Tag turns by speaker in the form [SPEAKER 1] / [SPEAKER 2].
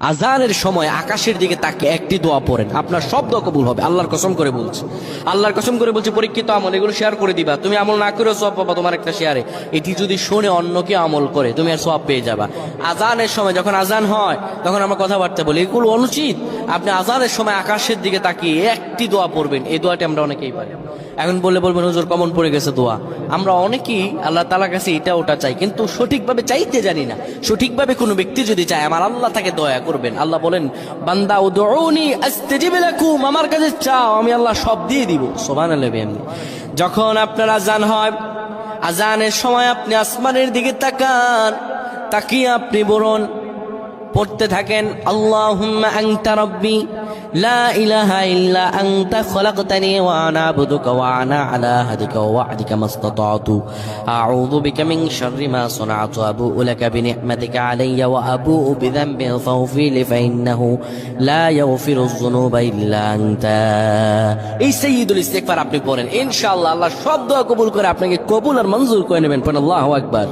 [SPEAKER 1] আজানের সময় আকাশের দিকে তাকিয়ে একটি দোয়া পড়েন, আপনার সব দোয়া কবুল হবে। আল্লাহর কসম করে বলছি, আল্লাহর কসম করে বলছি, পরীক্ষিত আমল এগুলো শেয়ার করে দিবা। তুমি আমল না করেও সওয়াব পাবা তোমার একটা শেয়ারে। এটি যদি শুনে অন্য কেউ আমল করে তুমি আর সওয়াব পেয়ে যাবা। আজানের সময় যখন আজান হয় তখন আমরা কথাবার্তা বলি, এগুলো অনুচিত। আপনি আজানের সময় আকাশের দিকে তাকিয়ে একটি দোয়া পড়বেন। এই দোয়াটি আমরা অনেকেই পারি। এখন বলবেন হুজুর কমন পড়ে গেছে দোয়া। আমরা অনেকেই আল্লাহ তাআলার কাছে এটা ওটা চাই, কিন্তু সঠিকভাবে চাইতে জানি না। সঠিকভাবে কোনো ব্যক্তি যদি চায় আমার আল্লাহ তাকে দয়া করবেন। আল্লাহ বলেন, বান্দা উদউনি আস্তাজিব লাকুম, আমার কাছে চাও আমি আল্লাহ সব দিয়ে দিব। সুবহানাল্লাহ। যখন আপনার আজান হয়, আজানের সময় আপনি আসমানের দিকে তাকান, তাকিয়ে আপনি বলুন, পড়তে থাকেন, আল্লাহুম্মা আনতা রাব্বি লা ইলাহা ইল্লা আনতা খলাকতানি ওয়া আনা আবদুকা ওয়া আনা আলা আহদিকা ওয়া ওয়া'দিকা মাসতাতা'তু আউযু বিকা মিন শাররি মা সানা'তু আবু'ু লাকা বিনি'মাতিকা আলাইয়া ওয়া আবু'ু বিযানবি ফাগফির লি ফাইন্নাহু লা ইয়াগফিরুয যুনুবা ইল্লা আনতা। এই সাইয়্যিদুল ইস্তিগফার আপনি পড়েন, ইনশাআল্লাহ আল্লাহ সব দোয়া কবুল করে আপনাকে কবুল আর মঞ্জুর করে নেবেন। পড়েন আল্লাহু আকবার।